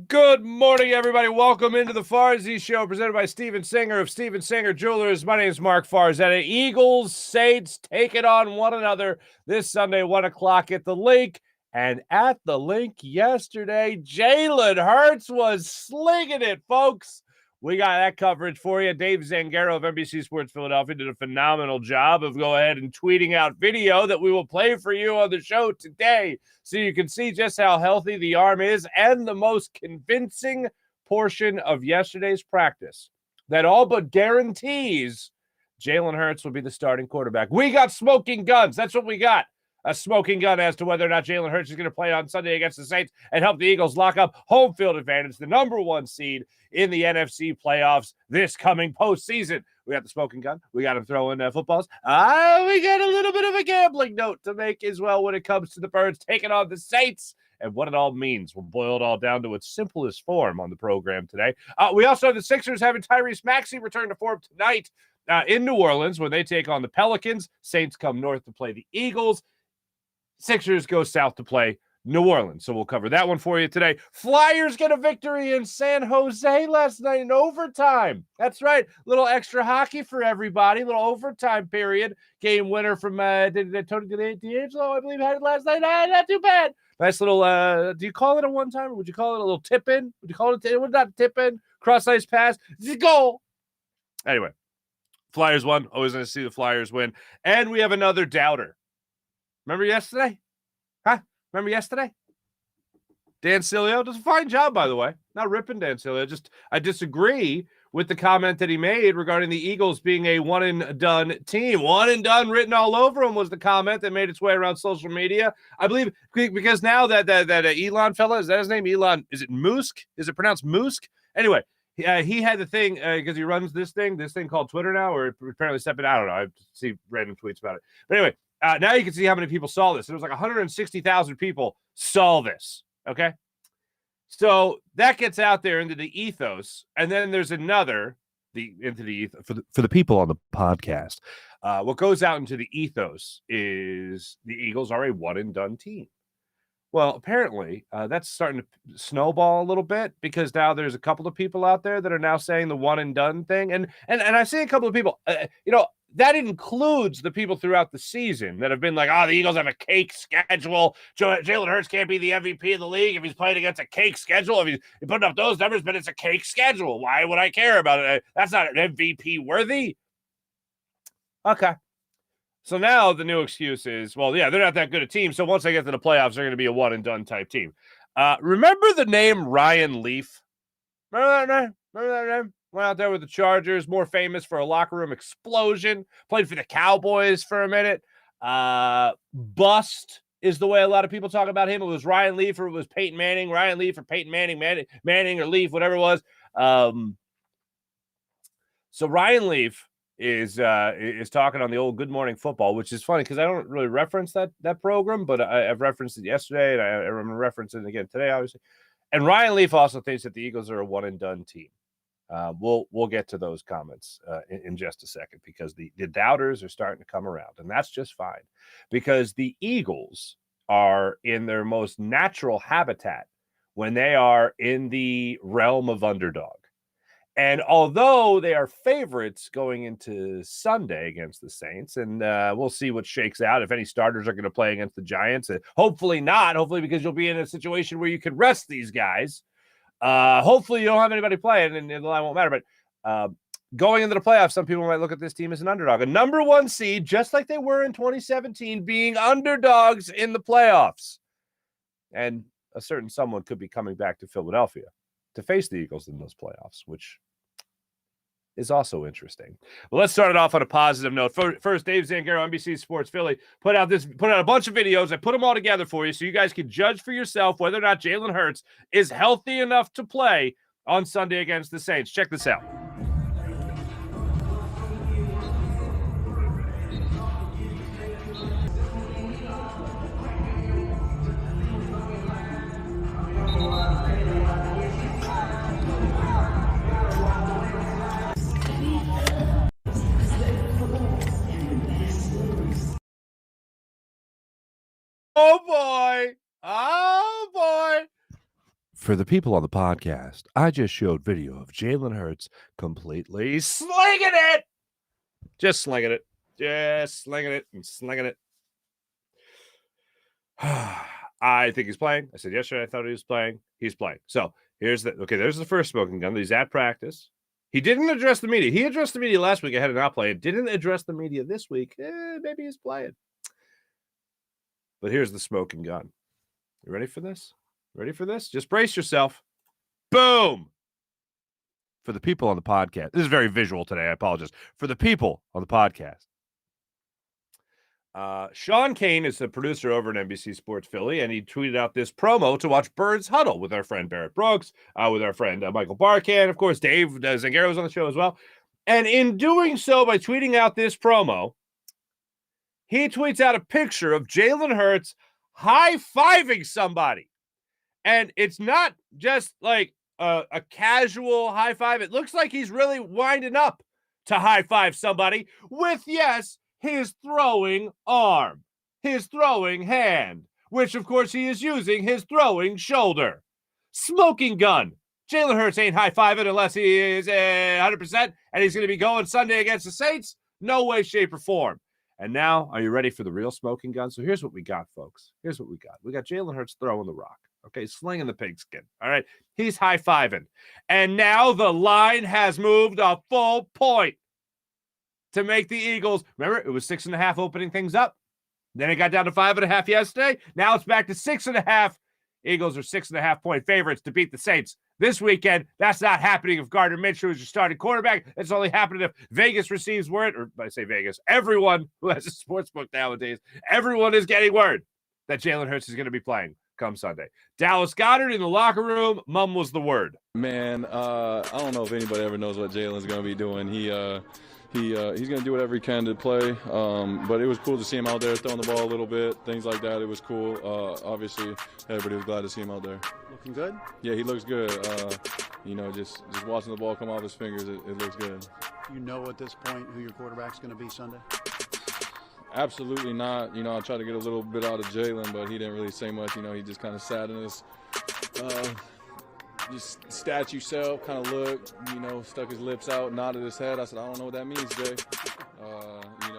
Good morning, everybody. Welcome into the Farzy Show, presented by Steven Singer of Steven Singer Jewelers. My name is Mark Farzetta. Eagles, Saints take it on one another this Sunday, 1 o'clock at the Link. And at the Link yesterday, Jalen Hurts was slinging it, folks. We got that coverage for you. Dave Zangaro of NBC Sports Philadelphia did a phenomenal job of go ahead and tweeting out video that we will play for you on the show today, so you can see just how healthy the arm is, and the most convincing portion of yesterday's practice that all but guarantees Jalen Hurts will be the starting quarterback. We got smoking guns. That's what we got. A smoking gun as to whether or not Jalen Hurts is going to play on Sunday against the Saints and help the Eagles lock up home field advantage, the number one seed in the NFC playoffs this coming postseason. We got the smoking gun. We got him throwing footballs. We got a little bit of a gambling note to make as well when it comes to the Birds taking on the Saints and what it all means. We'll boil it all down to its simplest form on the program today. We also have the Sixers having Tyrese Maxey return to form tonight in New Orleans when they take on the Pelicans. Saints come north to play the Eagles. Sixers go south to play New Orleans. So we'll cover that one for you today. Flyers get a victory in San Jose last night in overtime. That's right. Little extra hockey for everybody. Little overtime period. Game winner from Tony D'Angelo, I believe, had it last night. Not too bad. Nice little, do you call it a one-timer? Would you call it a little tip-in? Would you call it not tip-in? Cross-ice pass? Goal. Anyway, Flyers won. Always going to see the Flyers win. And we have another doubter. Remember yesterday? Remember yesterday? Dan Sileo does a fine job, by the way. Not ripping Dan Sileo. I disagree with the comment that he made regarding the Eagles being a one-and-done team. One and done written all over him was the comment that made its way around social media. I believe because now that Elon fella, is that his name? Elon, is it Musk? Is it pronounced Musk? Anyway, he had the thing because he runs this thing called Twitter now, or apparently stepping. I don't know. I see random tweets about it. But anyway, now you can see how many people saw this. It was like 160,000 people saw this, okay? So that gets out there into the ethos, and then there's another, into the ethos, for the people on the podcast. What goes out into the ethos is the Eagles are a one-and-done team. Well, apparently, that's starting to snowball a little bit because now there's a couple of people out there that are now saying the one-and-done thing. And I see a couple of people, that includes the people throughout the season that have been like, the Eagles have a cake schedule. Jalen Hurts can't be the MVP of the league if he's playing against a cake schedule. If he's putting up those numbers, but it's a cake schedule. Why would I care about it? That's not MVP worthy. Okay. So now the new excuse is, well, yeah, they're not that good a team. So once they get to the playoffs, they're going to be a one-and-done type team. Remember the name Ryan Leaf? Remember that name? Went out there with the Chargers, more famous for a locker room explosion. Played for the Cowboys for a minute. Bust is the way a lot of people talk about him. It was Ryan Leaf or it was Peyton Manning. Ryan Leaf or Peyton Manning, Manning or Leaf, whatever it was. So Ryan Leaf is talking on the old Good Morning Football, which is funny because I don't really reference that program, but I've referenced it yesterday, and I'm referencing it again today, obviously. And Ryan Leaf also thinks that the Eagles are a one-and-done team. We'll get to those comments in just a second because the doubters are starting to come around, and that's just fine because the Eagles are in their most natural habitat when they are in the realm of underdog. And although they are favorites going into Sunday against the Saints, and we'll see what shakes out, if any starters are going to play against the Giants, and hopefully not, hopefully because you'll be in a situation where you can rest these guys. Hopefully you don't have anybody playing and the line won't matter. But going into the playoffs, some people might look at this team as an underdog. A number one seed, just like they were in 2017, being underdogs in the playoffs. And a certain someone could be coming back to Philadelphia to face the Eagles in those playoffs, which is also interesting. Well, let's start it off on a positive note. First, Dave Zangaro, NBC Sports Philly, put out a bunch of videos. I put them all together for you so you guys can judge for yourself whether or not Jalen Hurts is healthy enough to play on Sunday against the Saints. Check this out. Oh, boy. For the people on the podcast, I just showed video of Jalen Hurts completely slinging it. Just slinging it. Just slinging it and slinging it. I think he's playing. I said yesterday I thought he was playing. He's playing. So there's the first smoking gun. He's at practice. He didn't address the media. He addressed the media last week ahead of not playing. Didn't address the media this week. Maybe he's playing. But here's the smoking gun. You ready for this? Ready for this? Just brace yourself. Boom. For the people on the podcast. This is very visual today. I apologize. For the people on the podcast. Sean Kane is the producer over at NBC Sports Philly, and he tweeted out this promo to watch Birds Huddle with our friend Barrett Brooks, with our friend Michael Barkan. Of course, Dave Zangaro was on the show as well. And in doing so, by tweeting out this promo, he tweets out a picture of Jalen Hurts high-fiving somebody. And it's not just like a casual high five. It looks like he's really winding up to high five somebody with, yes, his throwing arm, his throwing hand, which, of course, he is using his throwing shoulder. Smoking gun. Jalen Hurts ain't high-fiving unless he is 100%, and he's going to be going Sunday against the Saints. No way, shape, or form. And now, are you ready for the real smoking gun? So here's what we got, folks. Here's what we got. We got Jalen Hurts throwing the rock. Okay, slinging the pigskin. All right, he's high-fiving. And now the line has moved a full point to make the Eagles. Remember, it was 6.5 opening things up. Then it got down to 5.5 yesterday. Now it's back to 6.5. Eagles are 6.5-point favorites to beat the Saints this weekend. That's not happening if Gardner Minshew is your starting quarterback. It's only happening if Vegas receives word, or I say Vegas, everyone who has a sports book nowadays, everyone is getting word that Jalen Hurts is going to be playing come Sunday. Dallas Goedert in the locker room. Mum was the word. Man, I don't know if anybody ever knows what Jalen's going to be doing. He's going to do whatever he can to play. But it was cool to see him out there throwing the ball a little bit, things like that. It was cool. Obviously, everybody was glad to see him out there. Looking good? Yeah, he looks good. Just watching the ball come off his fingers, it looks good. You know at this point who your quarterback's going to be Sunday? Absolutely not. I tried to get a little bit out of Jalen, but he didn't really say much. He just kind of sat in his just statue self, kind of looked, stuck his lips out, nodded his head. I said, I don't know what that means, Jay.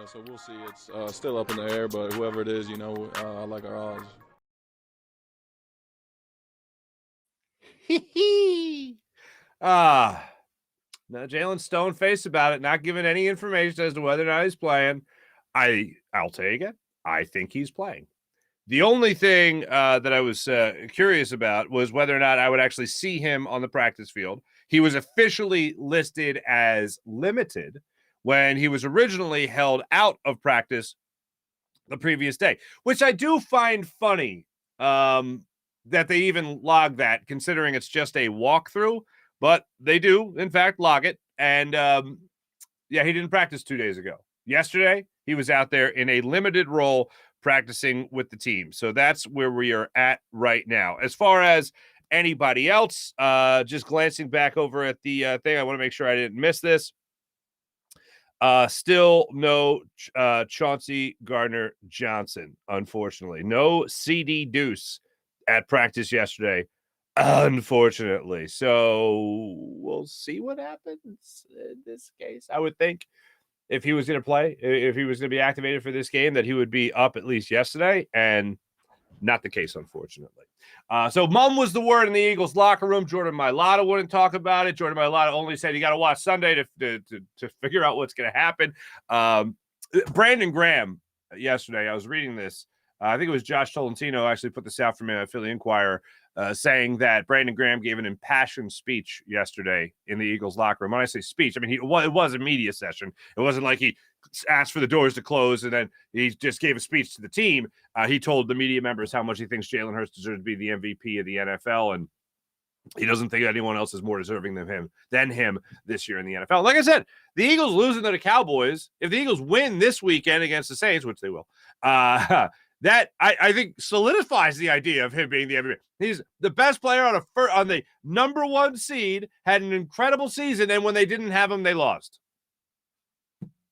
So we'll see. It's still up in the air, but whoever it is, I like our odds. Now Jalen's stone-faced about it, not giving any information as to whether or not he's playing. I'll tell you again, I think he's playing. The only thing that I was curious about was whether or not I would actually see him on the practice field. He was officially listed as limited when he was originally held out of practice the previous day, which I do find funny that they even log that, considering it's just a walkthrough. But they do, in fact, log it. And, he didn't practice 2 days ago. Yesterday, he was out there in a limited role practicing with the team. So that's where we are at right now. As far as anybody else, just glancing back over at the thing, I want to make sure I didn't miss this. Still no Chauncey Gardner-Johnson, unfortunately. No CD Deuce at practice yesterday, unfortunately. So we'll see what happens in this case. I would think if he was going to play, if he was going to be activated for this game, that he would be up at least yesterday, and not the case, unfortunately. So Mum was the word in the Eagles locker room. Jordan Mailata wouldn't talk about it. Jordan Mailata only said you got to watch Sunday to figure out what's going to happen. Brandon Graham yesterday, I was reading this. I think it was Josh Tolentino actually put this out from Philly Inquirer, saying that Brandon Graham gave an impassioned speech yesterday in the Eagles locker room. When I say speech, I mean, it was a media session. It wasn't like he asked for the doors to close and then he just gave a speech to the team. He told the media members how much he thinks Jalen Hurts deserves to be the MVP of the NFL, and he doesn't think anyone else is more deserving than him this year in the NFL. Like I said, the Eagles losing to the Cowboys, if the Eagles win this weekend against the Saints, which they will, that I think solidifies the idea of him being the MVP. He's the best player on the number one seed, had an incredible season, and when they didn't have him, they lost.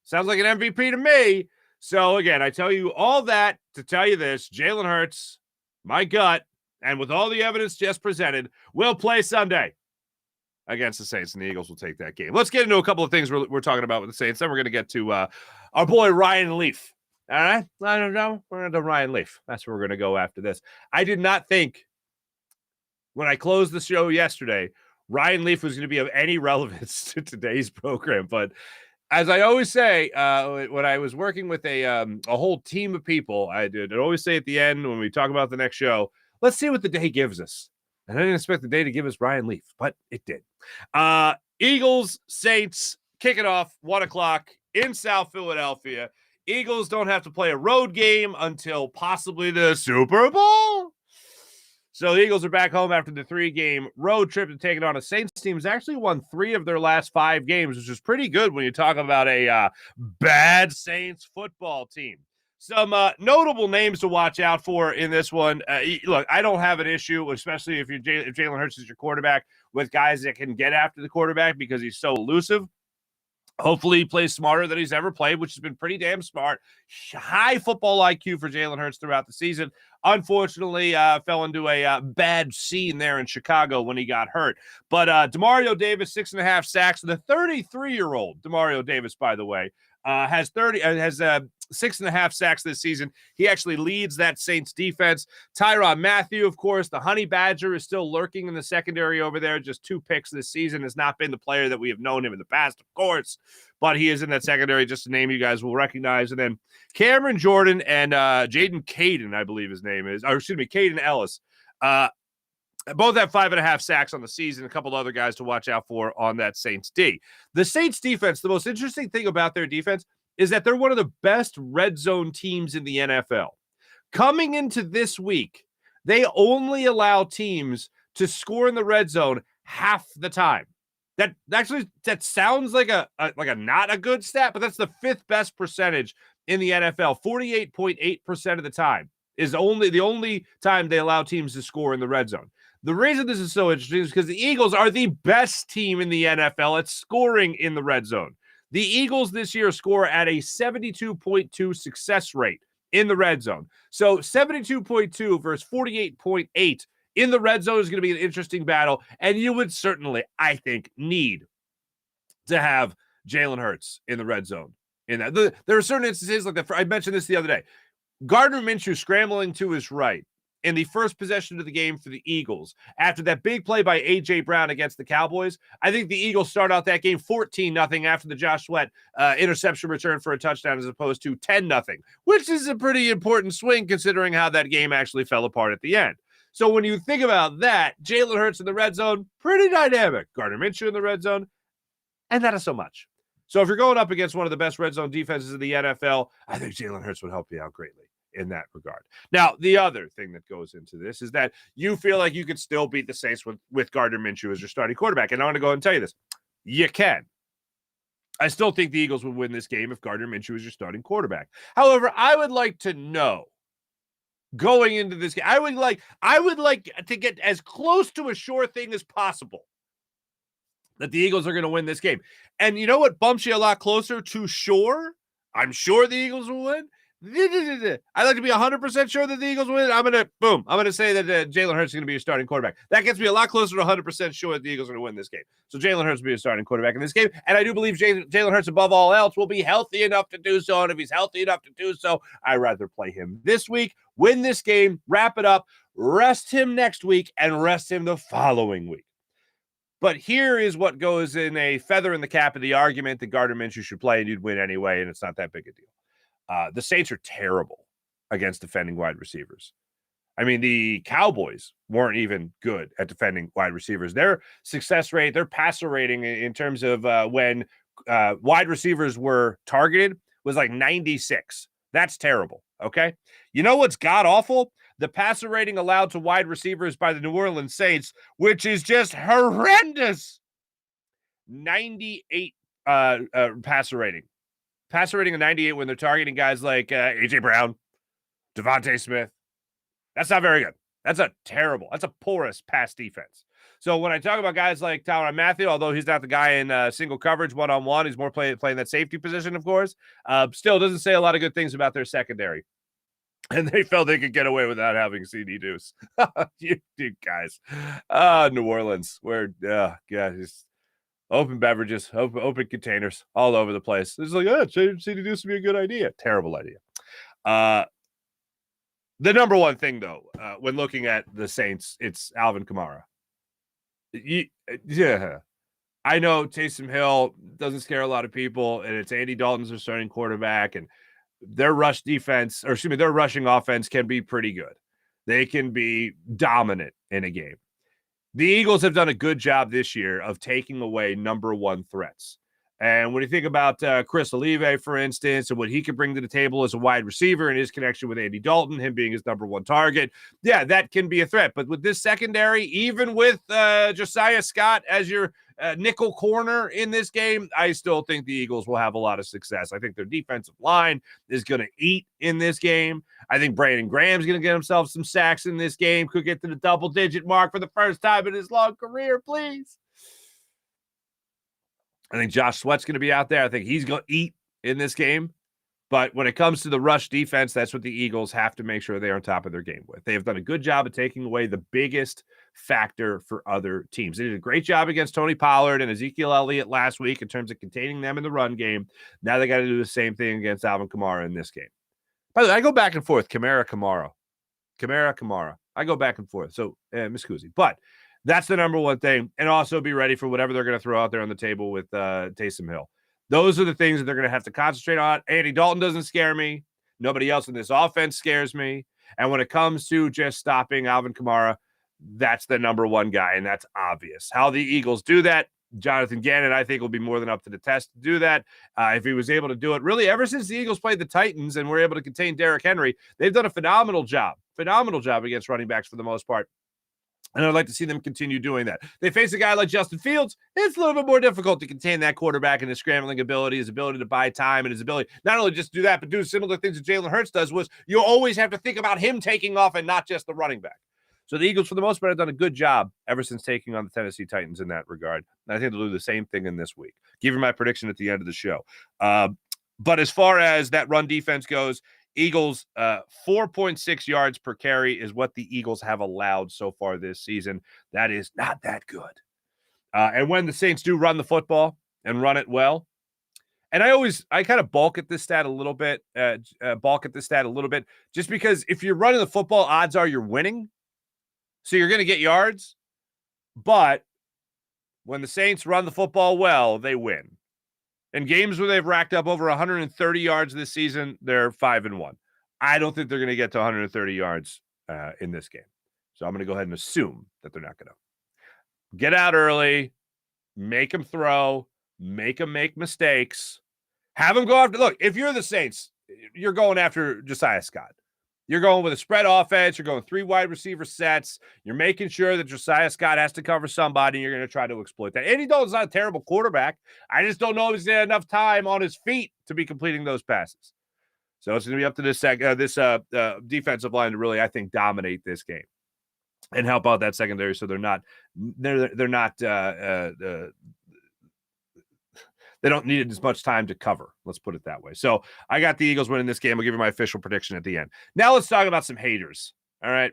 Sounds like an MVP to me. So again, I tell you all that to tell you this: Jalen Hurts, my gut, and with all the evidence just presented, will play Sunday against the Saints, and the Eagles will take that game. Let's get into a couple of things we're talking about with the Saints. Then we're going to get to our boy Ryan Leaf. All right? I don't know. We're going to do Ryan Leaf. That's where we're going to go after this. I did not think when I closed the show yesterday, Ryan Leaf was going to be of any relevance to today's program. But as I always say, when I was working with a whole team of people, I did always say at the end when we talk about the next show, let's see what the day gives us. And I didn't expect the day to give us Ryan Leaf, but it did. Eagles, Saints, kick it off, 1 o'clock in South Philadelphia. Eagles don't have to play a road game until possibly the Super Bowl. So the Eagles are back home after the 3-game road trip to take it on a Saints team. Has actually won 3 of their last 5 games, which is pretty good when you talk about a bad Saints football team. Some notable names to watch out for in this one. Look, I don't have an issue, especially if Jalen Hurts is your quarterback, with guys that can get after the quarterback because he's so elusive. Hopefully he plays smarter than he's ever played, which has been pretty damn smart. High football IQ for Jalen Hurts throughout the season. Unfortunately, fell into a bad scene there in Chicago when he got hurt. But Demario Davis, 6.5 sacks. The 33-year-old Demario Davis, by the way, has 6.5 sacks this season. He actually leads that Saints defense. Tyrann Mathieu, of course, the Honey Badger, is still lurking in the secondary over there. Just 2 picks this season. Has not been the player that we have known him in the past, of course, but he is in that secondary, just a name you guys will recognize. And then Cameron Jordan and Jaden Caden, I believe his name is, or excuse me, Caden Ellis. Both have 5.5 sacks on the season. A couple other guys to watch out for on that Saints D. The Saints defense, the most interesting thing about their defense is that they're one of the best red zone teams in the NFL. Coming into this week, they only allow teams to score in the red zone half the time. That sounds like a not a good stat, but that's the 5th best percentage in the NFL. 48.8% of the time is the only time they allow teams to score in the red zone. The reason this is so interesting is because the Eagles are the best team in the NFL at scoring in the red zone. The Eagles this year score at a 72.2 success rate in the red zone. So 72.2 versus 48.8 in the red zone is going to be an interesting battle. And you would certainly, I think, need to have Jalen Hurts in the red zone. In that, there are certain instances like that. I mentioned this the other day. Gardner Minshew scrambling to his right in the first possession of the game for the Eagles after that big play by A.J. Brown against the Cowboys. I think the Eagles start out that game 14-0 after the Josh Sweat interception return for a touchdown as opposed to 10-0, which is a pretty important swing considering how that game actually fell apart at the end. So when you think about that, Jalen Hurts in the red zone, pretty dynamic. Gardner Minshew in the red zone, and that is so much. So if you're going up against one of the best red zone defenses in the NFL, I think Jalen Hurts would help you out greatly in that regard. Now, the other thing that goes into this is that you feel like you could still beat the Saints with Gardner Minshew as your starting quarterback. And I want to go and tell you this. You can. I still think the Eagles would win this game if Gardner Minshew is your starting quarterback. However, I would like to know going into this game, I would like to get as close to a sure thing as possible that the Eagles are going to win this game. And you know what bumps you a lot closer to sure? I'm sure the Eagles will win. I'd like to be 100% sure that the Eagles win. I'm going to say that Jalen Hurts is going to be your starting quarterback. That gets me a lot closer to 100% sure that the Eagles are going to win this game. So Jalen Hurts will be a starting quarterback in this game. And I do believe Jalen Hurts, above all else, will be healthy enough to do so. And if he's healthy enough to do so, I'd rather play him this week, win this game, wrap it up, rest him next week, and rest him the following week. But here is what goes in a feather in the cap of the argument that Gardner Minshew should play and you'd win anyway, and it's not that big a deal. The Saints are terrible against defending wide receivers. I mean, the Cowboys weren't even good at defending wide receivers. Their success rate, their passer rating in terms of when wide receivers were targeted was like 96. That's terrible, okay? You know what's god-awful? The passer rating allowed to wide receivers by the New Orleans Saints, which is just horrendous. 98 passer rating. Passer rating of 98 when they're targeting guys like A.J. Brown, Devontae Smith. That's not very good. That's a porous pass defense. So when I talk about guys like Tyrann Mathieu, although he's not the guy in single coverage one-on-one, he's more playing that safety position, of course, still doesn't say a lot of good things about their secondary. And they felt they could get away without having CD Deuce. you guys. New Orleans, where, just open beverages, open containers all over the place. It's like, CD Deuce would be a good idea. Terrible idea. The number one thing, though, when looking at the Saints, it's Alvin Kamara. Yeah. I know Taysom Hill doesn't scare a lot of people, and it's Andy Dalton's their starting quarterback, and their rushing offense can be pretty good. They can be dominant in a game. The Eagles have done a good job this year of taking away number one threats. And when you think about Chris Olave, for instance, and what he could bring to the table as a wide receiver and his connection with Andy Dalton, him being his number one target, yeah, that can be a threat. But with this secondary, even with Josiah Scott as your nickel corner in this game, I still think the Eagles will have a lot of success. I think their defensive line is going to eat in this game. I think Brandon Graham's going to get himself some sacks in this game, could get to the double-digit mark for the first time in his long career, please. I think Josh Sweat's going to be out there. I think he's going to eat in this game. But when it comes to the rush defense, that's what the Eagles have to make sure they're on top of their game with. They have done a good job of taking away the biggest factor for other teams. They did a great job against Tony Pollard and Ezekiel Elliott last week in terms of containing them in the run game. Now they got to do the same thing against Alvin Kamara in this game. By the way, I go back and forth. Kamara. I go back and forth. So, Miss Kuzi. But that's the number one thing. And also be ready for whatever they're going to throw out there on the table with Taysom Hill. Those are the things that they're going to have to concentrate on. Andy Dalton doesn't scare me. Nobody else in this offense scares me. And when it comes to just stopping Alvin Kamara, that's the number one guy, and that's obvious. How the Eagles do that, Jonathan Gannon, I think, will be more than up to the test to do that. If he was able to do it, really, ever since the Eagles played the Titans and were able to contain Derrick Henry, they've done a phenomenal job against running backs for the most part. And I'd like to see them continue doing that. They face a guy like Justin Fields. It's a little bit more difficult to contain that quarterback and his scrambling ability, his ability to buy time, and his ability not only just do that, but do similar things that Jalen Hurts does, was you always have to think about him taking off and not just the running back. So the Eagles, for the most part, have done a good job ever since taking on the Tennessee Titans in that regard. And I think they'll do the same thing in this week. Give you my prediction at the end of the show. But as far as that run defense goes, Eagles, 4.6 yards per carry is what the Eagles have allowed so far this season. That is not that good. And when the Saints do run the football and run it well, and I kind of balk at this stat a little bit, just because if you're running the football, odds are you're winning. So you're going to get yards. But when the Saints run the football well, they win. In games where they've racked up over 130 yards this season, they're 5-1. I don't think they're going to get to 130 yards in this game. So I'm going to go ahead and assume that they're not going to. Get out early, make them throw, make them make mistakes, have them go after. Look, if you're the Saints, you're going after Josiah Scott. You're going with a spread offense. You're going 3 wide receiver sets. You're making sure that Josiah Scott has to cover somebody, and you're going to try to exploit that. Andy Dalton's not a terrible quarterback. I just don't know if he's got enough time on his feet to be completing those passes. So it's going to be up to this defensive line to really, I think, dominate this game and help out that secondary so they don't need as much time to cover. Let's put it that way. So I got the Eagles winning this game. I'll give you my official prediction at the end. Now let's talk about some haters. All right.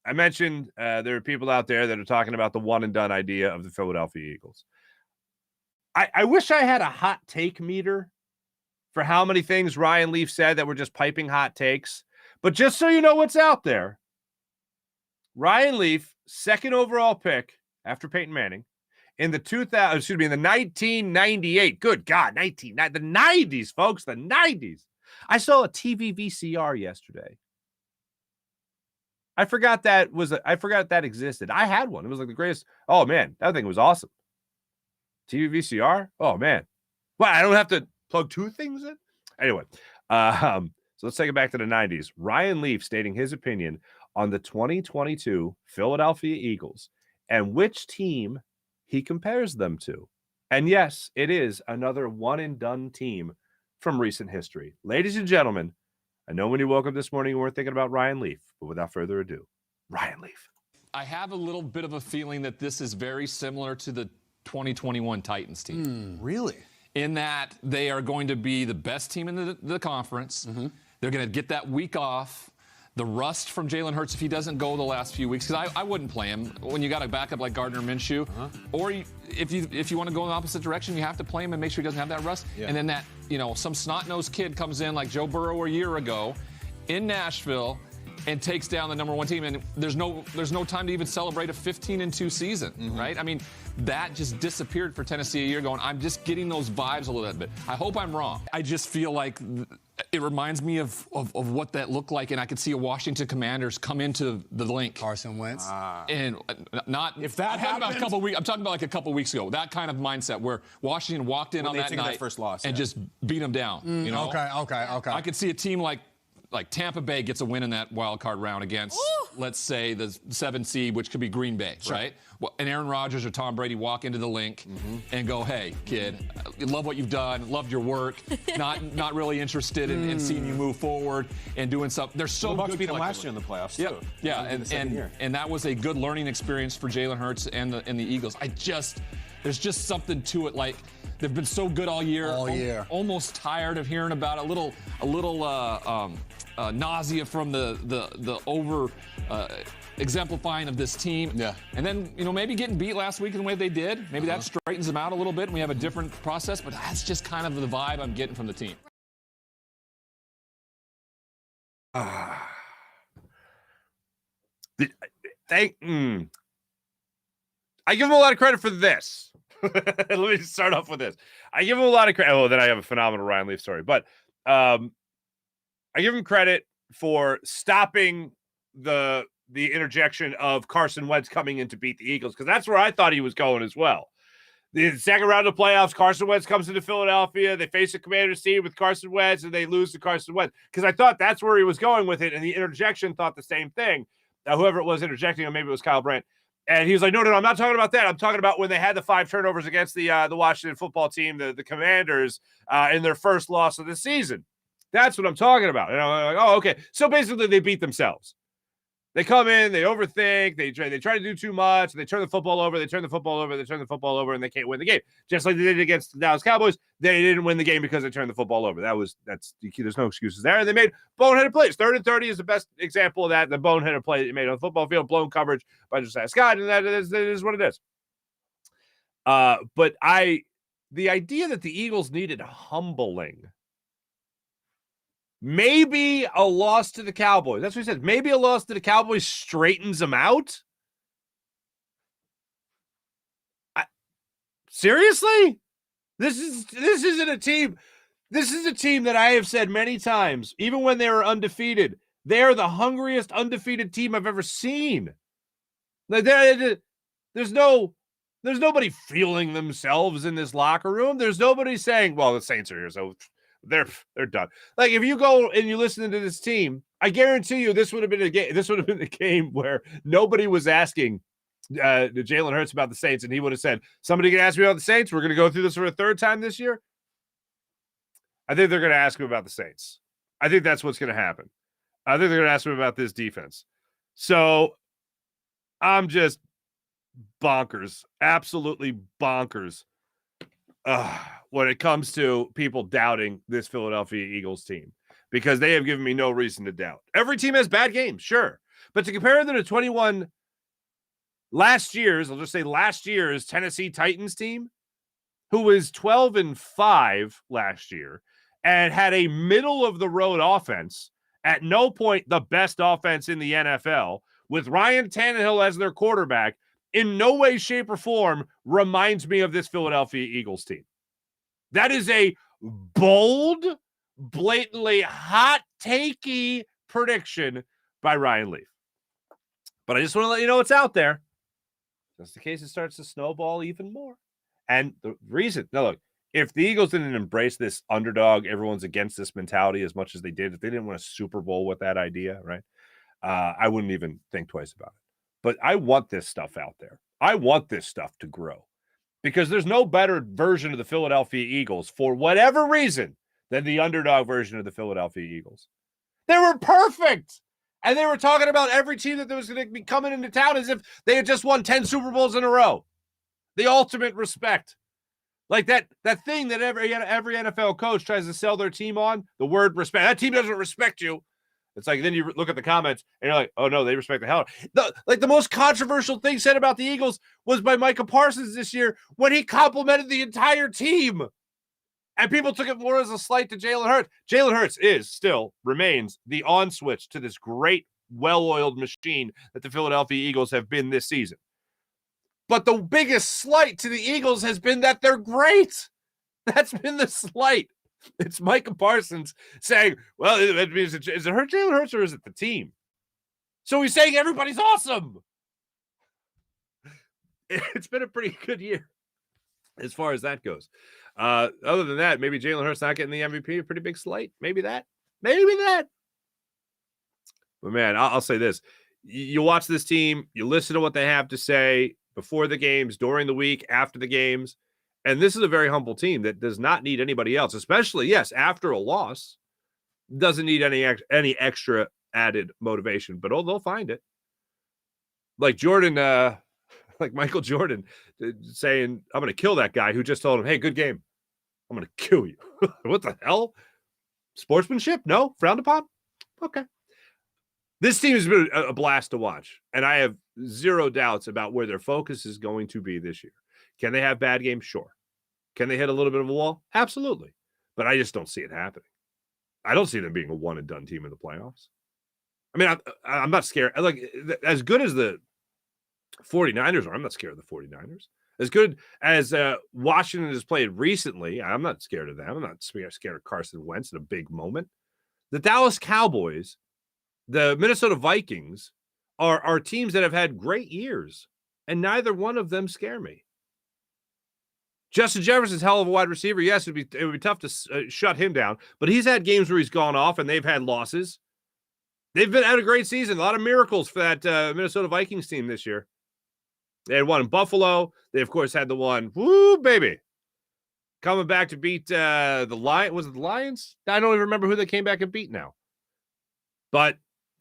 I mentioned there are people out there that are talking about the one and done idea of the Philadelphia Eagles. I wish I had a hot take meter for how many things Ryan Leaf said that were just piping hot takes. But just so you know what's out there, Ryan Leaf, second overall pick after Peyton Manning, in the 1998, good God, the 90s, folks, the 90s. I saw a TV VCR yesterday. I forgot that existed. I had one. It was like the greatest. Oh man, that thing was awesome. TV VCR. Oh man. Well, I don't have to plug 2 things in. Anyway, so let's take it back to the 90s. Ryan Leaf stating his opinion on the 2022 Philadelphia Eagles and which team he compares them to. And yes, it is another one and done team from recent history. Ladies and gentlemen, I know when you woke up this morning, you weren't thinking about Ryan Leaf, but without further ado, Ryan Leaf. I have a little bit of a feeling that this is very similar to the 2021 Titans team. Really? In that they are going to be the best team in the conference. Mm-hmm. They're going to get that week off. the rust from Jalen Hurts if he doesn't go the last few weeks, because I wouldn't play him when you got a backup like Gardner Minshew. Or if you want to go in the opposite direction, you have to play him and make sure he doesn't have that rust. And then that, some snot-nosed kid comes in like Joe Burrow a year ago in Nashville and takes down the #1 team, and there's no time to even celebrate a 15-2 season, right? I mean, that just disappeared for Tennessee a year ago, and I'm just getting those vibes a little bit. I hope I'm wrong. I just feel like it reminds me of what that looked like, and I could see a Washington Commanders come into the link. Carson Wentz. And not if that happened, I'm talking about like a couple weeks ago. That kind of mindset where Washington walked in on that night first loss, and just beat them down. Okay. I could see a team like Tampa Bay gets a win in that wild card round against, let's say, the 7 seed, which could be Green Bay, right? Well, and Aaron Rodgers or Tom Brady walk into the link and go, "Hey, kid, love what you've done, loved your work, not really interested in seeing you move forward and doing something." They're so good. Beat them last year in the playoffs too. Yeah, and that was a good learning experience for Jalen Hurts and the Eagles. There's just something to it. Like, they've been so good all year. Almost tired of hearing about a little nausea from the over exemplifying of this team. Yeah. And then, maybe getting beat last week in the way they did, maybe that straightens them out a little bit and we have a different process, but that's just kind of the vibe I'm getting from the team. I give him a lot of credit for this. Let me start off with this. I give him a lot of credit. Oh, then I have a phenomenal Ryan Leaf story. But I give him credit for stopping the interjection of Carson Wentz coming in to beat the Eagles, because that's where I thought he was going as well. The second round of the playoffs, Carson Wentz comes into Philadelphia. They face a Commanders team with Carson Wentz, and they lose to Carson Wentz, because I thought that's where he was going with it, and the interjection thought the same thing. Whoever it was interjecting, or maybe it was Kyle Brandt. And he was like, no, I'm not talking about that. I'm talking about when they had the 5 turnovers against the Washington football team, the Commanders, in their first loss of the season. That's what I'm talking about. And I'm like, oh, okay. So basically they beat themselves. They come in, they overthink, they try to do too much, they turn the football over, and they can't win the game. Just like they did against the Dallas Cowboys, they didn't win the game because they turned the football over. There's no excuses there. And they made boneheaded plays. 3rd and 30 is the best example of that. The boneheaded play that they made on the football field, blown coverage by Josiah Scott, and that is what it is. But the idea that the Eagles needed humbling. Maybe a loss to the Cowboys. That's what he said. Maybe a loss to the Cowboys straightens them out. Seriously? This isn't a team. This is a team that I have said many times, even when they were undefeated, they are the hungriest undefeated team I've ever seen. There's nobody feeling themselves in this locker room. There's nobody saying, well, the Saints are here, so they're done. Like, if you go and you listen to this team, I guarantee you this would have been a game. This would have been a game where nobody was asking Jalen Hurts about the Saints, and he would have said, somebody can ask me about the Saints. We're going to go through this for a 3rd time this year. I think they're going to ask him about the Saints. I think that's what's going to happen. I think they're going to ask him about this defense. So I'm just bonkers, absolutely bonkers. When it comes to people doubting this Philadelphia Eagles team, because they have given me no reason to doubt. Every team has bad games, sure. But to compare them to 21 last year's Tennessee Titans team, who was 12-5 last year and had a middle-of-the-road offense, at no point the best offense in the NFL, with Ryan Tannehill as their quarterback, in no way, shape, or form reminds me of this Philadelphia Eagles team. That is a bold, blatantly hot-takey prediction by Ryan Leaf. But I just want to let you know it's out there, just in case it starts to snowball even more. And the reason, look, if the Eagles didn't embrace this underdog, everyone's against this mentality as much as they did, if they didn't win a Super Bowl with that idea, right, I wouldn't even think twice about it. But I want this stuff out there. I want this stuff to grow, because there's no better version of the Philadelphia Eagles, for whatever reason, than the underdog version of the Philadelphia Eagles. They were perfect. And they were talking about every team that was going to be coming into town as if they had just won 10 Super Bowls in a row. The ultimate respect. Like that thing that every NFL coach tries to sell their team on, the word respect. That team doesn't respect you. It's like then you look at the comments and you're like, oh no, they respect the hell. The most controversial thing said about the Eagles was by Micah Parsons this year when he complimented the entire team. And people took it more as a slight to Jalen Hurts. Jalen Hurts remains the on switch to this great, well-oiled machine that the Philadelphia Eagles have been this season. But the biggest slight to the Eagles has been that they're great. That's been the slight. It's Micah Parsons saying, well, is it Jalen Hurts or is it the team? So he's saying everybody's awesome. It's been a pretty good year as far as that goes. Other than that, maybe Jalen Hurts not getting the MVP, a pretty big slight. Maybe that. But man, I'll say this. You watch this team, you listen to what they have to say before the games, during the week, after the games. And this is a very humble team that does not need anybody else, especially, yes, after a loss, doesn't need any extra added motivation, but they'll find it. Like Michael Jordan saying, I'm going to kill that guy who just told him, hey, good game. I'm going to kill you. What the hell? Sportsmanship? No? Frowned upon? Okay. This team has been a blast to watch, and I have zero doubts about where their focus is going to be this year. Can they have bad games? Sure. Can they hit a little bit of a wall? Absolutely. But I just don't see it happening. I don't see them being a one-and-done team in the playoffs. I mean, I'm not scared. Like, as good as the 49ers are, I'm not scared of the 49ers. As good as Washington has played recently, I'm not scared of them. I'm not scared of Carson Wentz in a big moment. The Dallas Cowboys, the Minnesota Vikings are teams that have had great years, and neither one of them scare me. Justin Jefferson's hell of a wide receiver. Yes, it would be tough to shut him down, but he's had games where he's gone off, and they've had losses. They've had a great season. A lot of miracles for that Minnesota Vikings team this year. They had one in Buffalo. They, of course, had the one, woo, baby, coming back to beat the Lions. Was it the Lions? I don't even remember who they came back and beat now. But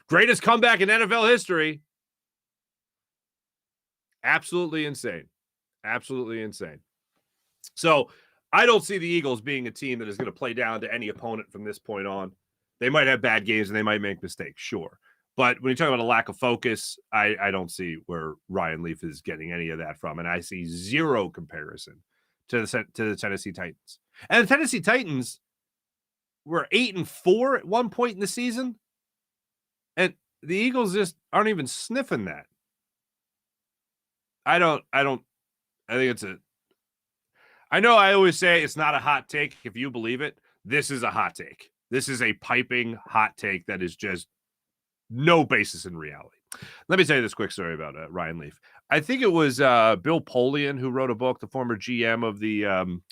greatest comeback in NFL history. Absolutely insane. Absolutely insane. So I don't see the Eagles being a team that is going to play down to any opponent from this point on. They might have bad games and they might make mistakes, sure. But when you talk about a lack of focus, I don't see where Ryan Leaf is getting any of that from. And I see zero comparison to the Tennessee Titans. And the Tennessee Titans were 8-4 at one point in the season. And the Eagles just aren't even sniffing that. I know I always say it's not a hot take if you believe it. This is a hot take. This is a piping hot take that is just no basis in reality. Let me tell you this quick story about Ryan Leaf. I think it was Bill Polian who wrote a book, the former GM of the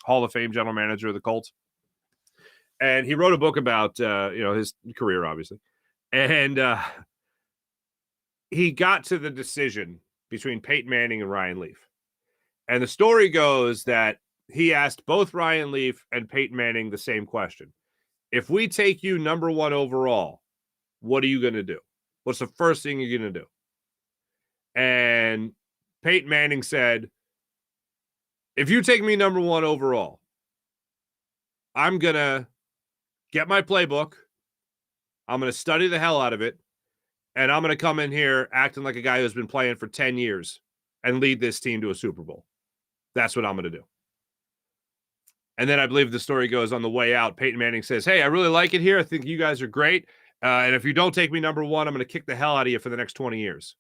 Hall of Fame general manager of the Colts. And he wrote a book about his career, obviously. And he got to the decision between Peyton Manning and Ryan Leaf. And the story goes that he asked both Ryan Leaf and Peyton Manning the same question. If we take you number one overall, what are you going to do? What's the first thing you're going to do? And Peyton Manning said, if you take me number one overall, I'm going to get my playbook. I'm going to study the hell out of it. And I'm going to come in here acting like a guy who's been playing for 10 years and lead this team to a Super Bowl. That's what I'm going to do. And then I believe the story goes on the way out. Peyton Manning says, hey, I really like it here. I think you guys are great. And if you don't take me number one, I'm going to kick the hell out of you for the next 20 years.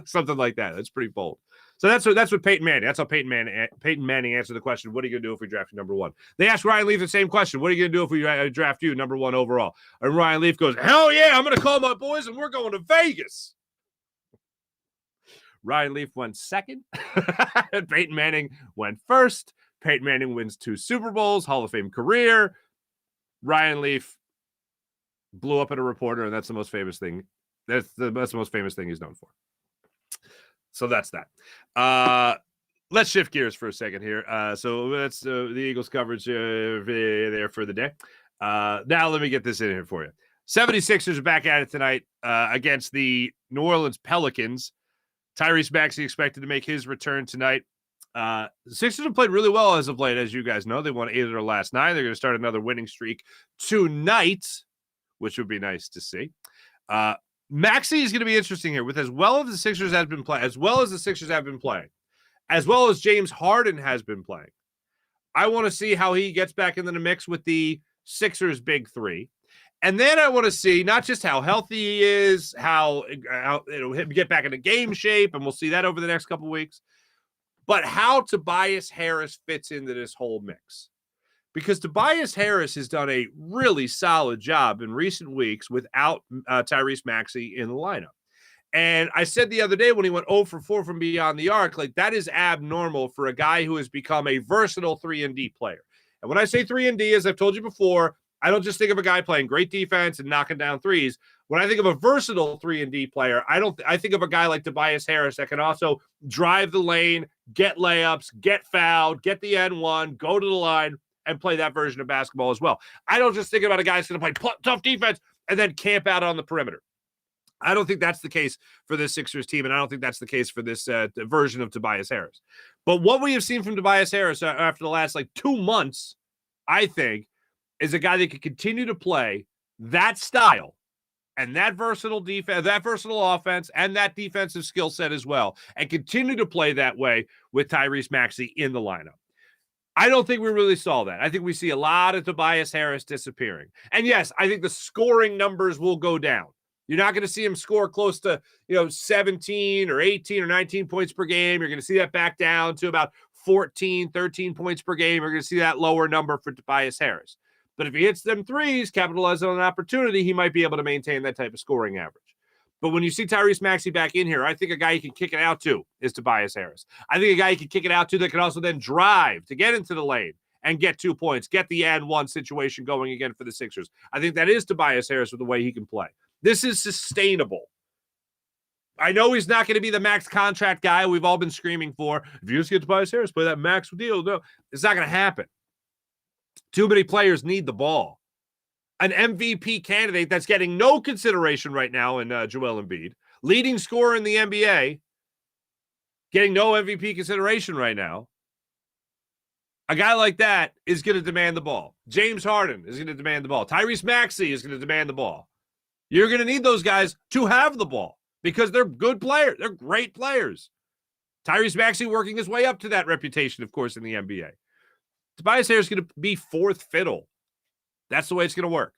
Something like that. That's pretty bold. So that's what Peyton Manning. That's how Peyton Manning answered the question, what are you going to do if we draft you number one? They asked Ryan Leaf the same question. What are you going to do if we draft you number one overall? And Ryan Leaf goes, hell yeah, I'm going to call my boys and we're going to Vegas. Ryan Leaf went second. And Peyton Manning went first. Peyton Manning wins 2 Super Bowls, Hall of Fame career. Ryan Leaf blew up at a reporter, and that's the most famous thing. That's the most famous thing he's known for. So that's that. Let's shift gears for a second here. So that's the Eagles coverage there for the day. Now let me get this in here for you. 76ers are back at it tonight against the New Orleans Pelicans. Tyrese Maxey expected to make his return tonight. The Sixers have played really well as of late, as you guys know. They won 8 of their last 9. They're going to start another winning streak tonight which would be nice to see. Maxey is going to be interesting here with as well as the Sixers have been playing, as well as the Sixers have been playing, as well as James Harden has been playing. I want to see how he gets back into the mix with the Sixers' big three. And then I want to see not just how healthy he is, how it'll get back into game shape, and we'll see that over the next couple of weeks, but how Tobias Harris fits into this whole mix. Because Tobias Harris has done a really solid job in recent weeks without Tyrese Maxey in the lineup. And I said the other day when he went 0 for 4 from beyond the arc, like that is abnormal for a guy who has become a versatile 3-and-D player. And when I say 3-and-D, as I've told you before, I don't just think of a guy playing great defense and knocking down threes. When I think of a versatile 3-and-D player, I think of a guy like Tobias Harris that can also drive the lane, get layups, get fouled, get the N1, go to the line, and play that version of basketball as well. I don't just think about a guy who's going to play tough defense and then camp out on the perimeter. I don't think that's the case for this Sixers team, and I don't think that's the case for this version of Tobias Harris. But what we have seen from Tobias Harris after the last 2 months, I think, is a guy that can continue to play that style and that versatile defense, that versatile offense, and that defensive skill set as well, and continue to play that way with Tyrese Maxey in the lineup. I don't think we really saw that. I think we see a lot of Tobias Harris disappearing. And yes, I think the scoring numbers will go down. You're not going to see him score close to, 17 or 18 or 19 points per game. You're going to see that back down to about 14, 13 points per game. You're going to see that lower number for Tobias Harris. But if he hits them threes, capitalizing on an opportunity, he might be able to maintain that type of scoring average. But when you see Tyrese Maxey back in here, I think a guy you can kick it out to is Tobias Harris. I think a guy you can kick it out to that can also then drive to get into the lane and get 2 points, get the and-one situation going again for the Sixers. I think that is Tobias Harris with the way he can play. This is sustainable. I know he's not going to be the max contract guy we've all been screaming for. If you just get Tobias Harris, play that max deal. No, it's not going to happen. Too many players need the ball. An MVP candidate that's getting no consideration right now in Joel Embiid, leading scorer in the NBA, getting no MVP consideration right now. A guy like that is going to demand the ball. James Harden is going to demand the ball. Tyrese Maxey is going to demand the ball. You're going to need those guys to have the ball because they're good players. They're great players. Tyrese Maxey working his way up to that reputation, of course, in the NBA. Tobias Harris is going to be fourth fiddle. That's the way it's going to work.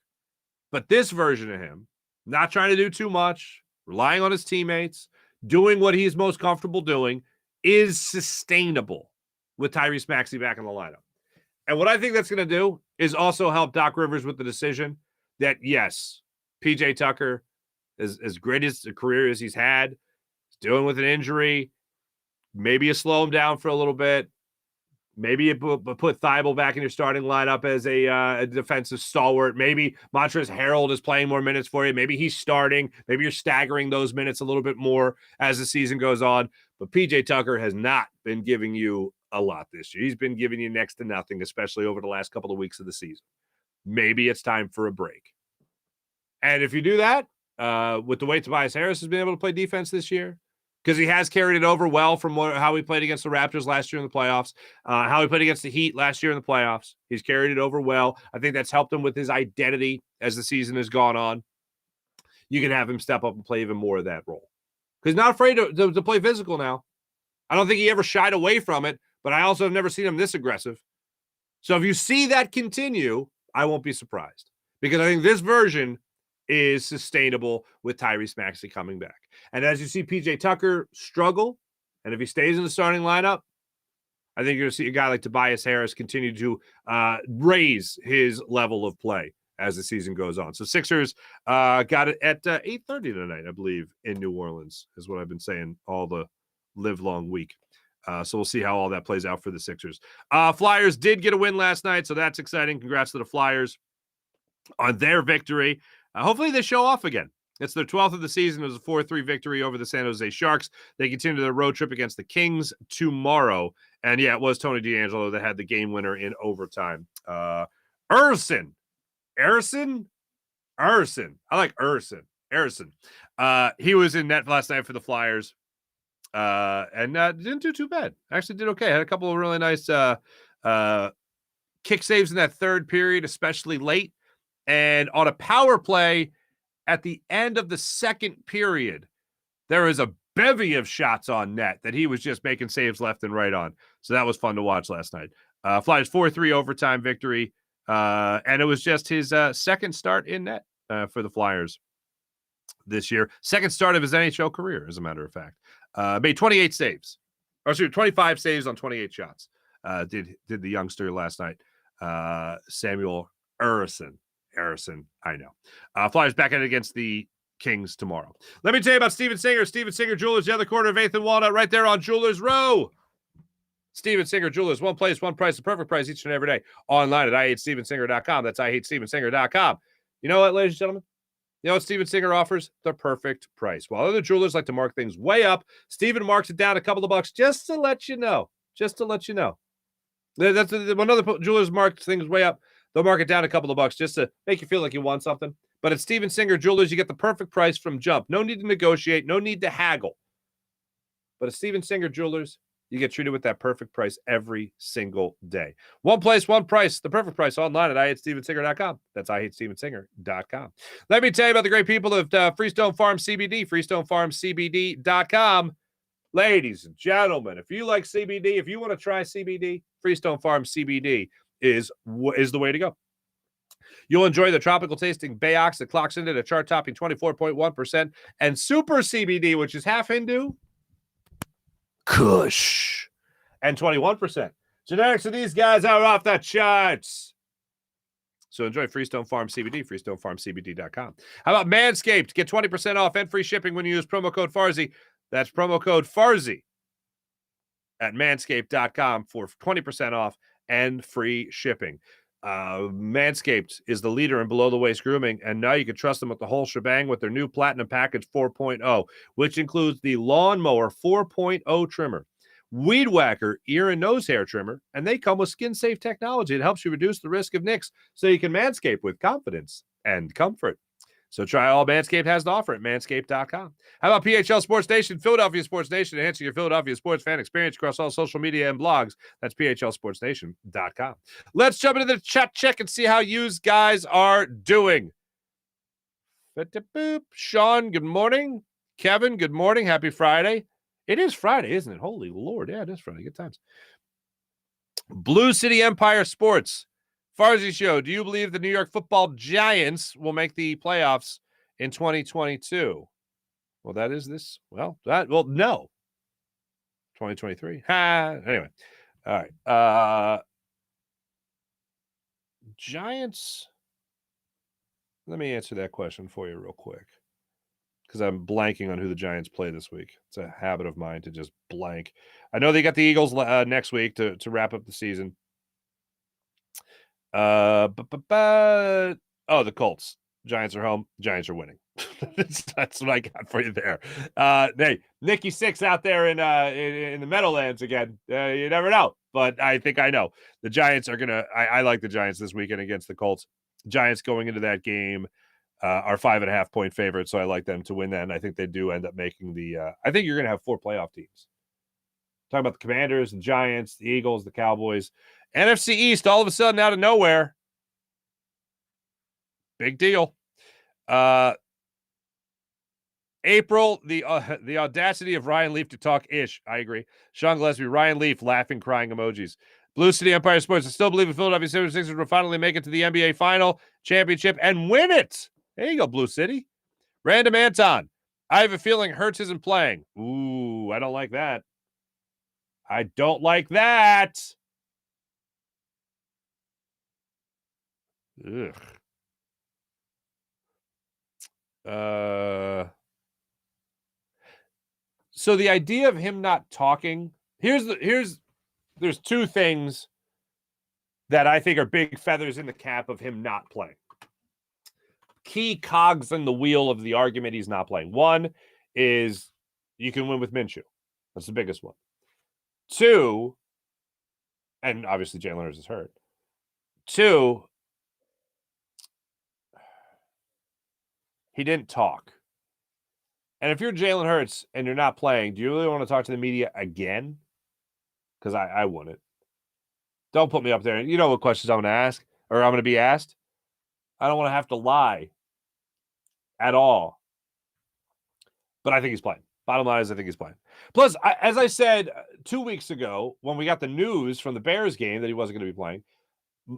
But this version of him, not trying to do too much, relying on his teammates, doing what he's most comfortable doing, is sustainable with Tyrese Maxey back in the lineup. And what I think that's going to do is also help Doc Rivers with the decision that, yes, PJ Tucker, as great as a career as he's had, is dealing with an injury. Maybe you slow him down for a little bit. Maybe you put Thibault back in your starting lineup as a defensive stalwart. Maybe Montrezl Harrell is playing more minutes for you. Maybe he's starting. Maybe you're staggering those minutes a little bit more as the season goes on. But PJ Tucker has not been giving you a lot this year. He's been giving you next to nothing, especially over the last couple of weeks of the season. Maybe it's time for a break. And if you do that, with the way Tobias Harris has been able to play defense this year, because he has carried it over well from how he played against the Raptors last year in the playoffs, how he played against the Heat last year in the playoffs. He's carried it over well. I think that's helped him with his identity as the season has gone on. You can have him step up and play even more of that role. Because he's not afraid to play physical now. I don't think he ever shied away from it, but I also have never seen him this aggressive. So if you see that continue, I won't be surprised. Because I think this version is sustainable with Tyrese Maxey coming back. And as you see PJ Tucker struggle, and if he stays in the starting lineup, I think you're going to see a guy like Tobias Harris continue to raise his level of play as the season goes on. So Sixers got it at 8:30 tonight, I believe, in New Orleans, is what I've been saying all the live long week. So we'll see how all that plays out for the Sixers. Flyers did get a win last night, so that's exciting. Congrats to the Flyers on their victory. Hopefully they show off again. It's their 12th of the season. It was a 4-3 victory over the San Jose Sharks. They continue their road trip against the Kings tomorrow. And yeah, it was Tony DeAngelo that had the game winner in overtime. Erson. I like Erson. He was in net last night for the Flyers. And didn't do too bad. Actually did okay. Had a couple of really nice kick saves in that third period, especially late. And on a power play at the end of the second period, there was a bevy of shots on net that he was just making saves left and right on. So that was fun to watch last night. Flyers 4-3 overtime victory. And it was just his second start in net for the Flyers this year. Second start of his NHL career, as a matter of fact. Made 28 saves. Or sorry, 25 saves on 28 shots. Did the youngster last night. Samuel Ersson, I know. Flyers back at it against the Kings tomorrow. Let me tell you about Steven Singer. Steven Singer Jewelers, the other corner of 8th and Walnut, right there on Jewelers Row. Steven Singer Jewelers, one place, one price, the perfect price each and every day. Online at IHateStevenSinger.com. That's IHateStevenSinger.com. You know what, ladies and gentlemen? You know what Steven Singer offers? The perfect price. While other jewelers like to mark things way up, Steven marks it down a couple of bucks just to let you know. Just to let you know. That's when other jewelers mark things way up, they'll mark it down a couple of bucks just to make you feel like you want something. But at Steven Singer Jewelers, you get the perfect price from jump. No need to negotiate. No need to haggle. But at Steven Singer Jewelers, you get treated with that perfect price every single day. One place, one price. The perfect price online at IHateStevenSinger.com. That's IHateStevenSinger.com. Let me tell you about the great people of Freestone Farm CBD. FreestoneFarmCBD.com. Ladies and gentlemen, if you like CBD, if you want to try CBD, Freestone Farm CBD is the way to go. You'll enjoy the tropical tasting Bayox that clocks in at a chart topping 24.1%, and Super CBD, which is half Hindu, Kush, and 21%. Generics of these guys are off the charts. So enjoy Freestone Farm CBD, FreestoneFarmCBD.com. How about Manscaped? Get 20% off and free shipping when you use promo code Farzy. That's promo code Farzy at Manscaped.com for 20% off and free shipping. Manscaped is the leader in below-the-waist grooming, and now you can trust them with the whole shebang with their new Platinum Package 4.0, which includes the Lawnmower 4.0 trimmer, Weed Whacker ear and nose hair trimmer, and they come with skin-safe technology that helps you reduce the risk of nicks so you can manscape with confidence and comfort. So try all Manscaped has to offer at manscaped.com. How about PHL Sports Nation, Philadelphia Sports Nation, enhancing your Philadelphia sports fan experience across all social media and blogs. That's phlsportsnation.com. Let's jump into the chat check and see how you guys are doing. Sean, good morning. Kevin, good morning. Happy Friday. It is Friday, isn't it? Holy Lord. Yeah, it is Friday. Good times. Blue City Empire Sports. Farzy Show, do you believe the New York Football Giants will make the playoffs in 2022? Well, that is this. Well, no. 2023. Anyway. All right. Giants. Let me answer that question for you real quick, because I'm blanking on who the Giants play this week. It's a habit of mine to just blank. I know they got the Eagles next week to wrap up the season. The Colts. Giants are home. Giants are winning. That's what I got for you there. Hey, Nicky Six out there in the Meadowlands again. You never know, but I think I know. The Giants are gonna. I like the Giants this weekend against the Colts. Giants going into that game are 5.5 point favorites, so I like them to win that. And I think they do end up making the. I think you're gonna have 4 playoff teams. Talking about the Commanders, the Giants, the Eagles, the Cowboys. NFC East, all of a sudden, out of nowhere. Big deal. April, the audacity of Ryan Leaf to talk ish. I agree. Sean Gillespie, Ryan Leaf, laughing, crying emojis. Blue City Empire Sports. I still believe the Philadelphia 76ers will finally make it to the NBA Final Championship and win it. There you go, Blue City. Random Anton. I have a feeling Hurts isn't playing. Ooh, I don't like that. I don't like that. Ugh. So the idea of him not talking, there's 2 things that I think are big feathers in the cap of him not playing. Key cogs in the wheel of the argument he's not playing. One is you can win with Minshew. That's the biggest one. 2, and obviously Jalen Hurts is hurt. 2, he didn't talk. And if you're Jalen Hurts and you're not playing, do you really want to talk to the media again? Because I wouldn't. Don't put me up there. You know what questions I'm going to ask, or I'm going to be asked? I don't want to have to lie at all. But I think he's playing. Bottom line is I think he's playing. Plus, as I said 2 weeks ago when we got the news from the Bears game that he wasn't going to be playing,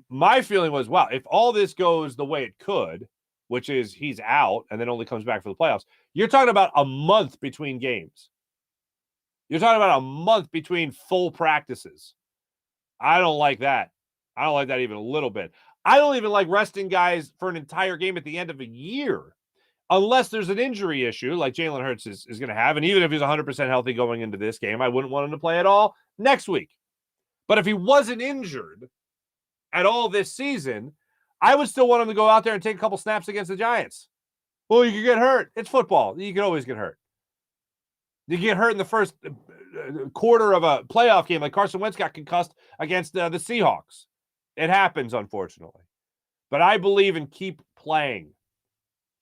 my feeling was, wow, if all this goes the way it could, which is he's out and then only comes back for the playoffs, you're talking about a month between games. You're talking about a month between full practices. I don't like that. I don't like that even a little bit. I don't even like resting guys for an entire game at the end of a year, unless there's an injury issue like Jalen Hurts is going to have. And even if he's 100% healthy going into this game, I wouldn't want him to play at all next week. But if he wasn't injured at all this season, I would still want him to go out there and take a couple snaps against the Giants. Well, you could get hurt. It's football. You can always get hurt. You get hurt in the first quarter of a playoff game, like Carson Wentz got concussed against the Seahawks. It happens, unfortunately. But I believe in keep playing.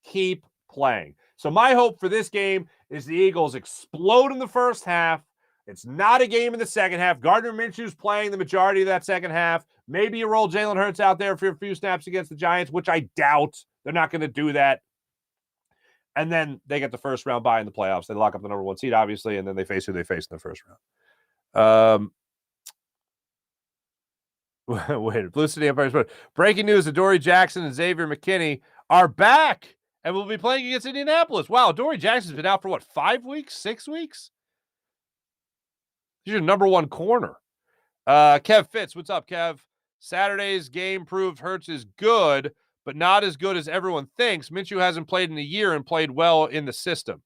Keep playing. So my hope for this game is the Eagles explode in the first half. It's not a game in the second half. Gardner Minshew's playing the majority of that second half. Maybe you roll Jalen Hurts out there for a few snaps against the Giants, which I doubt. They're not going to do that. And then they get the first round bye in the playoffs. They lock up the number 1 seed, obviously, and then they face who they face in the first round. Wait, Blue City Empire Sports. Breaking news: Adoree Jackson and Xavier McKinney are back and will be playing against Indianapolis. Wow, Adoree Jackson's been out for what, 5 weeks, 6 weeks? He's your number 1 corner. Kev Fitz, what's up, Kev? Saturday's game proved Hurts is good, but not as good as everyone thinks. Minshew hasn't played in a year and played well in the system.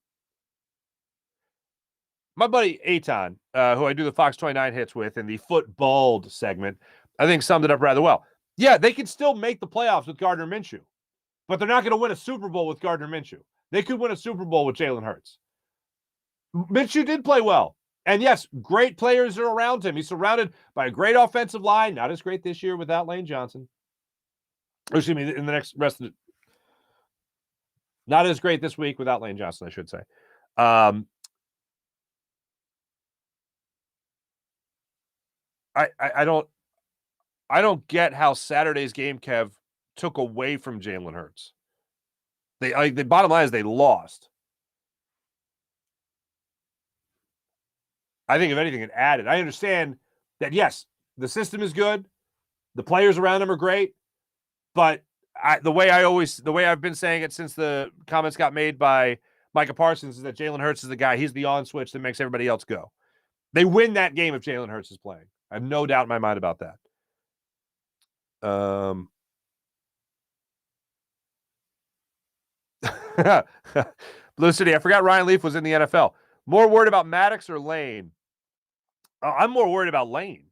My buddy Eitan, who I do the Fox 29 hits with in the Foot Bald segment, I think summed it up rather well. Yeah, they can still make the playoffs with Gardner Minshew, but they're not going to win a Super Bowl with Gardner Minshew. They could win a Super Bowl with Jalen Hurts. Minshew did play well. And yes, great players are around him. He's surrounded by a great offensive line. Not as great this year without Lane Johnson. Or excuse me, in the next rest of the... Not as great this week without Lane Johnson, I should say. I don't get how Saturday's game, Kev, took away from Jalen Hurts. The bottom line is they lost. I think if anything, it added. I understand that, yes, the system is good. The players around him are great. But the way I've been saying it since the comments got made by Micah Parsons is that Jalen Hurts is the guy. He's the on switch that makes everybody else go. They win that game if Jalen Hurts is playing. I have no doubt in my mind about that. Blue City, I forgot Ryan Leaf was in the NFL. More worried about Maddox or Lane? I'm more worried about Lane,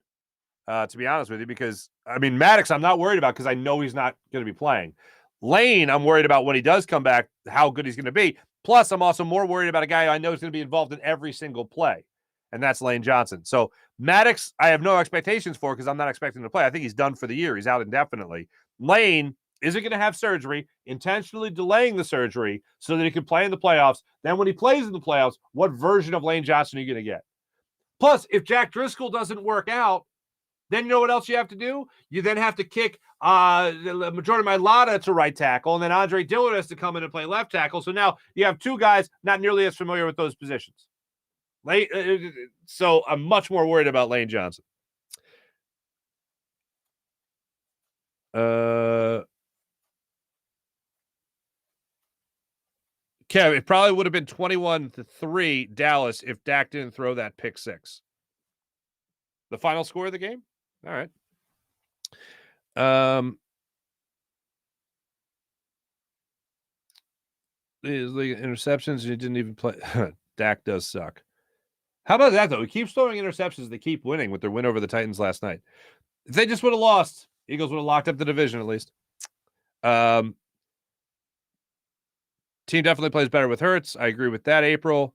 to be honest with you, because, I mean, Maddox I'm not worried about because I know he's not going to be playing. Lane, I'm worried about when he does come back, how good he's going to be. Plus, I'm also more worried about a guy I know is going to be involved in every single play, and that's Lane Johnson. So Maddox, I have no expectations for because I'm not expecting him to play. I think he's done for the year. He's out indefinitely. Lane isn't going to have surgery, intentionally delaying the surgery so that he can play in the playoffs. Then when he plays in the playoffs, what version of Lane Johnson are you going to get? Plus, if Jack Driscoll doesn't work out, then you know what else you have to do? You then have to kick Jordan Mailata to right tackle, and then Andre Dillard has to come in and play left tackle. So now you have 2 guys not nearly as familiar with those positions. So I'm much more worried about Lane Johnson. Kev, it probably would have been 21-3 Dallas if Dak didn't throw that pick 6. The final score of the game? All right. The interceptions, he didn't even play. Dak does suck. How about that, though? He keeps throwing interceptions. They keep winning with their win over the Titans last night. If they just would have lost, Eagles would have locked up the division at least. Team definitely plays better with Hurts. I agree with that, April.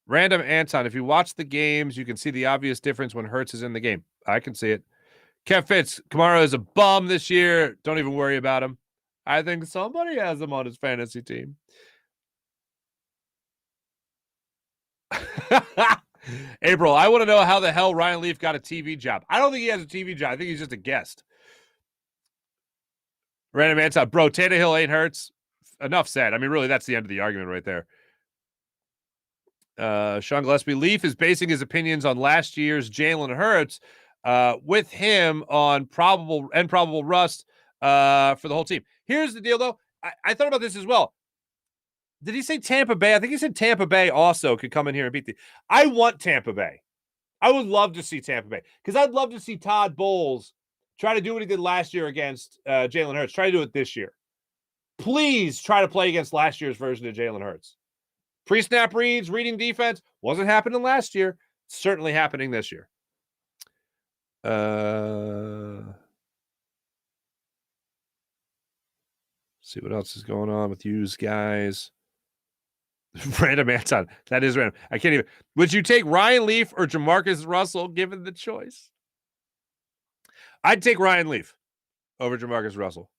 Random Anton, if you watch the games, you can see the obvious difference when Hurts is in the game. I can see it. Kev Fitz, Kamara is a bum this year. Don't even worry about him. I think somebody has him on his fantasy team. April, I want to know how the hell Ryan Leaf got a TV job. I don't think he has a TV job. I think he's just a guest. Random answer, bro, Tannehill ain't Hurts. Enough said. I mean, really, that's the end of the argument right there. Sean Gillespie, Leaf is basing his opinions on last year's Jalen Hurts with him on probable rust for the whole team. Here's the deal, though. I thought about this as well. Did he say Tampa Bay? I think he said Tampa Bay also could come in here and beat the. I want Tampa Bay. I would love to see Tampa Bay because I'd love to see Todd Bowles try to do what he did last year against Jalen Hurts. Try to do it this year. Please try to play against last year's version of Jalen Hurts. Pre-snap reads, reading defense, wasn't happening last year. Certainly happening this year. See what else is going on with you guys. Random Anton. That is random. I can't even. Would you take Ryan Leaf or Jamarcus Russell given the choice? I'd take Ryan Leaf over Jamarcus Russell.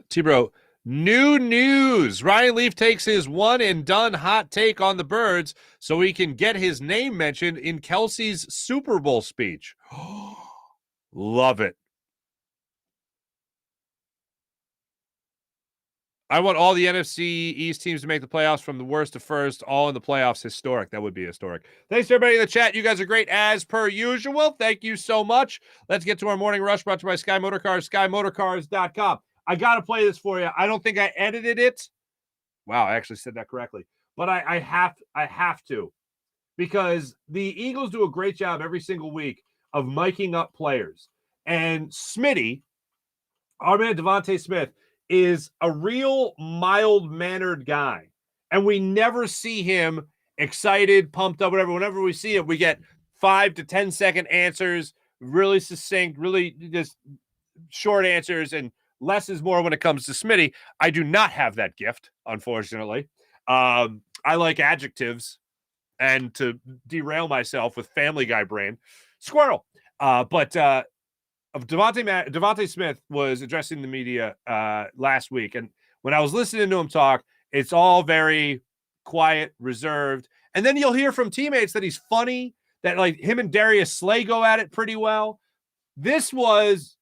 T-Bro, new news. Ryan Leaf takes his one and done hot take on the Birds so he can get his name mentioned in Kelsey's Super Bowl speech. Love it. I want all the NFC East teams to make the playoffs from the worst to first, all in the playoffs. Historic. That would be historic. Thanks to everybody in the chat. You guys are great as per usual. Thank you so much. Let's get to our morning rush brought to you by Sky Motorcars, skymotorcars.com. I got to play this for you. I don't think I edited it. Wow, I actually said that correctly. But I have to because the Eagles do a great job every single week of miking up players. And Smitty, our man Devontae Smith, is a real mild-mannered guy. And we never see him excited, pumped up, whatever. Whenever we see it, we get 5 to 10 second answers, really succinct, really just short answers, and less is more when it comes to Smitty. I do not have that gift, unfortunately. I like adjectives and to derail myself with Family Guy brain. Squirrel. Devontae Smith was addressing the media last week, and when I was listening to him talk, it's all very quiet, reserved, and then you'll hear from teammates that he's funny, that like him and Darius Slay go at it pretty well. This was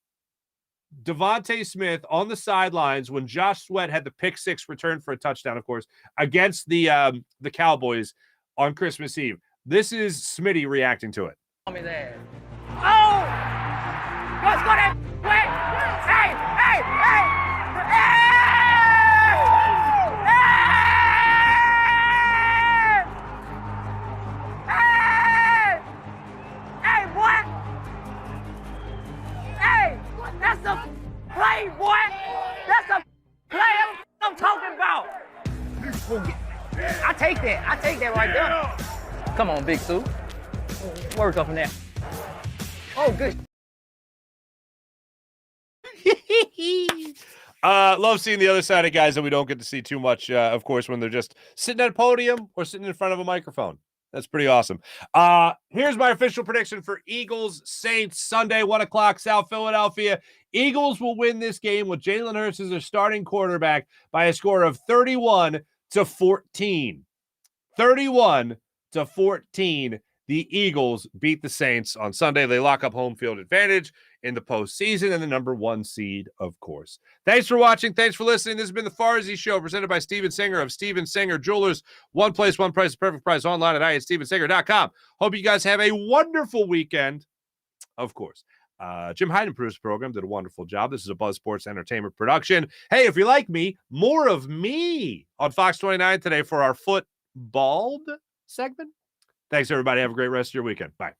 Devontae Smith on the sidelines when Josh Sweat had the pick six return for a touchdown, of course, against the Cowboys on Christmas Eve. This is Smitty reacting to it. Oh! What's going on? Wait! Hey! Hey! Hey! Hey! Hey, boy! Hey! That's the play, boy! That's the play I'm talking about! I take that right there. Come on, Big Sue. Work up from there. Oh, good. Love seeing the other side of guys that we don't get to see too much, of course, when they're just sitting at a podium or sitting in front of a microphone. That's pretty awesome. Here's my official prediction for Eagles Saints Sunday, 1 o'clock, South Philadelphia. Eagles will win this game with Jalen Hurts as their starting quarterback by a score of 31-14. 31-14. The Eagles beat the Saints on Sunday. They lock up home field advantage in the postseason and the number 1 seed, of course. Thanks for watching. Thanks for listening. This has been the Farzy Show presented by Steven Singer of Steven Singer Jewelers. One place, one price, perfect price online at IatStevenSinger.com. Hope you guys have a wonderful weekend, of course. Jim Hyden produced the program, did a wonderful job. This is a Buzz Sports Entertainment production. Hey, if you like me, more of me on Fox 29 today for our Foot Bald segment. Thanks, everybody. Have a great rest of your weekend. Bye.